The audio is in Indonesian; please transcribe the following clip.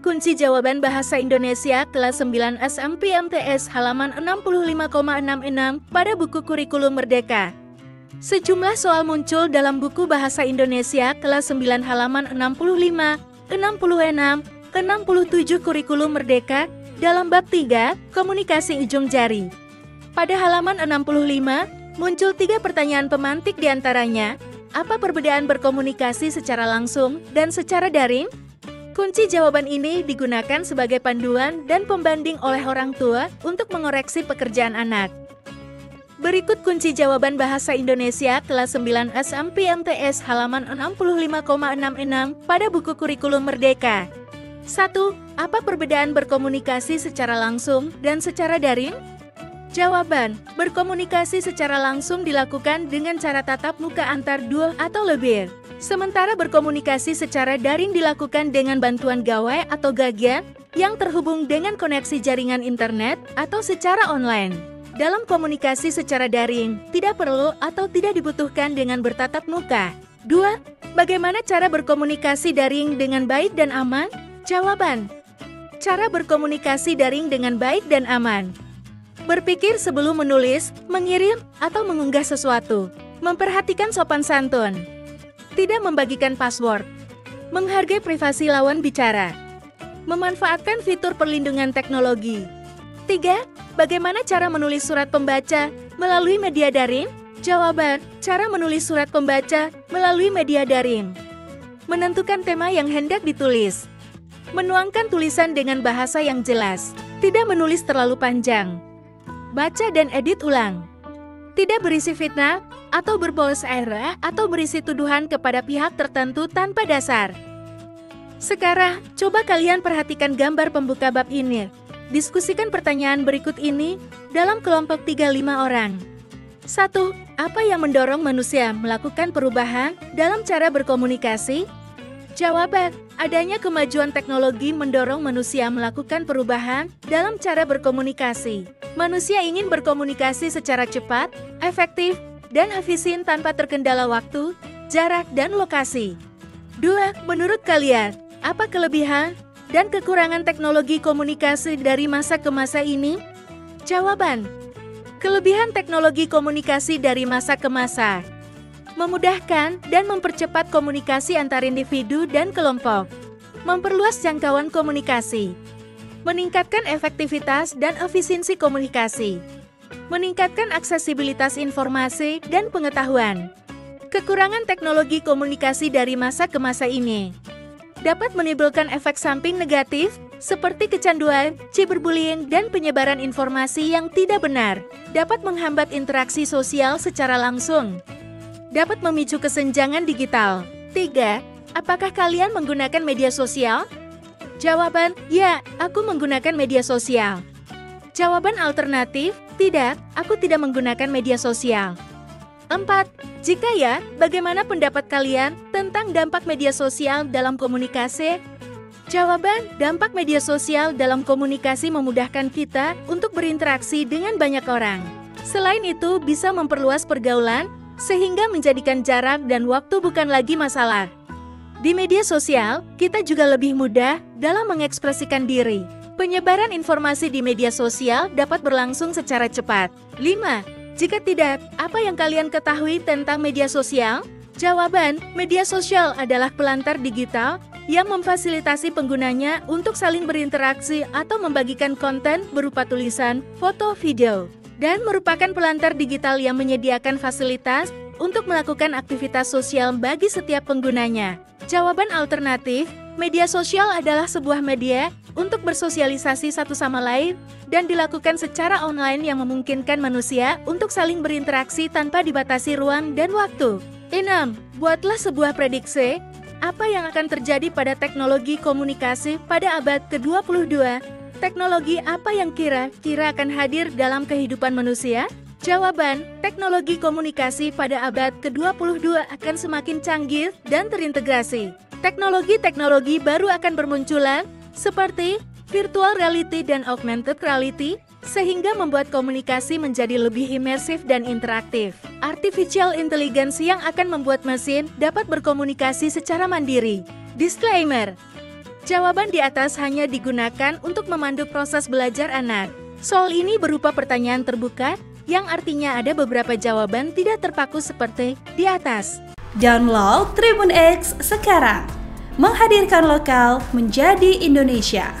kunci jawaban bahasa Indonesia kelas 9 SMPMTS halaman 65,66 pada buku kurikulum Merdeka. Sejumlah soal muncul dalam buku bahasa Indonesia kelas 9 halaman 65, 66, ke-67 kurikulum Merdeka dalam bab 3, komunikasi ujung jari. Pada halaman 65, muncul 3 pertanyaan pemantik diantaranya, apa perbedaan berkomunikasi secara langsung dan secara daring? Kunci jawaban ini digunakan sebagai panduan dan pembanding oleh orang tua untuk mengoreksi pekerjaan anak. Berikut kunci jawaban bahasa Indonesia kelas 9 SMPMTS halaman 65,66 pada buku kurikulum Merdeka. 1. Apa perbedaan berkomunikasi secara langsung dan secara daring? Jawaban, berkomunikasi secara langsung dilakukan dengan cara tatap muka antar dua atau lebih. Sementara berkomunikasi secara daring dilakukan dengan bantuan gawai atau gagian yang terhubung dengan koneksi jaringan internet atau secara online. Dalam komunikasi secara daring, tidak perlu atau tidak dibutuhkan dengan bertatap muka. 2. Bagaimana cara berkomunikasi daring dengan baik dan aman? Jawaban, cara berkomunikasi daring dengan baik dan aman. Berpikir sebelum menulis, mengirim, atau mengunggah sesuatu. Memperhatikan sopan santun. Tidak membagikan password. Menghargai privasi lawan bicara. Memanfaatkan fitur perlindungan teknologi. 3. Bagaimana cara menulis surat pembaca melalui media daring? Jawaban, cara menulis surat pembaca melalui media daring. Menentukan tema yang hendak ditulis. Menuangkan tulisan dengan bahasa yang jelas. Tidak menulis terlalu panjang. Baca dan edit ulang. Tidak berisi fitnah, atau berbolos era, atau berisi tuduhan kepada pihak tertentu tanpa dasar. Sekarang, coba kalian perhatikan gambar pembuka bab ini. Diskusikan pertanyaan berikut ini dalam kelompok 3-5 orang. 1. Apa yang mendorong manusia melakukan perubahan dalam cara berkomunikasi? Jawaban, adanya kemajuan teknologi mendorong manusia melakukan perubahan dalam cara berkomunikasi. Manusia ingin berkomunikasi secara cepat, efektif, dan efisien tanpa terkendala waktu, jarak, dan lokasi. 2. Menurut kalian, apa kelebihan dan kekurangan teknologi komunikasi dari masa ke masa ini? Jawaban, kelebihan teknologi komunikasi dari masa ke masa. Memudahkan dan mempercepat komunikasi antar individu dan kelompok. Memperluas jangkauan komunikasi. Meningkatkan efektivitas dan efisiensi komunikasi. Meningkatkan aksesibilitas informasi dan pengetahuan. Kekurangan teknologi komunikasi dari masa ke masa ini dapat menimbulkan efek samping negatif seperti kecanduan, cyberbullying, dan penyebaran informasi yang tidak benar. Dapat menghambat interaksi sosial secara langsung. Dapat memicu kesenjangan digital. 3. Apakah kalian menggunakan media sosial? Jawaban, ya, aku menggunakan media sosial. Jawaban alternatif, tidak, aku tidak menggunakan media sosial. 4. Jika ya, bagaimana pendapat kalian tentang dampak media sosial dalam komunikasi? Jawaban, dampak media sosial dalam komunikasi memudahkan kita untuk berinteraksi dengan banyak orang. Selain itu, bisa memperluas pergaulan, sehingga menjadikan jarak dan waktu bukan lagi masalah. Di media sosial, kita juga lebih mudah dalam mengekspresikan diri. Penyebaran informasi di media sosial dapat berlangsung secara cepat. 5. Jika tidak, apa yang kalian ketahui tentang media sosial? Jawaban, media sosial adalah pelantar digital yang memfasilitasi penggunanya untuk saling berinteraksi atau membagikan konten berupa tulisan, foto, video, dan merupakan pelantar digital yang menyediakan fasilitas untuk melakukan aktivitas sosial bagi setiap penggunanya. Jawaban alternatif, media sosial adalah sebuah media untuk bersosialisasi satu sama lain dan dilakukan secara online yang memungkinkan manusia untuk saling berinteraksi tanpa dibatasi ruang dan waktu. 6. Buatlah sebuah prediksi, apa yang akan terjadi pada teknologi komunikasi pada abad ke-22? Teknologi apa yang kira-kira akan hadir dalam kehidupan manusia? Jawaban, teknologi komunikasi pada abad ke-22 akan semakin canggih dan terintegrasi. Teknologi-teknologi baru akan bermunculan, seperti virtual reality dan augmented reality, sehingga membuat komunikasi menjadi lebih imersif dan interaktif. Artificial intelligence yang akan membuat mesin dapat berkomunikasi secara mandiri. Disclaimer: Jawaban di atas hanya digunakan untuk memandu proses belajar anak. Soal ini berupa pertanyaan terbuka, yang artinya ada beberapa jawaban tidak terpaku seperti di atas. Download Tribun X sekarang, menghadirkan lokal menjadi Indonesia.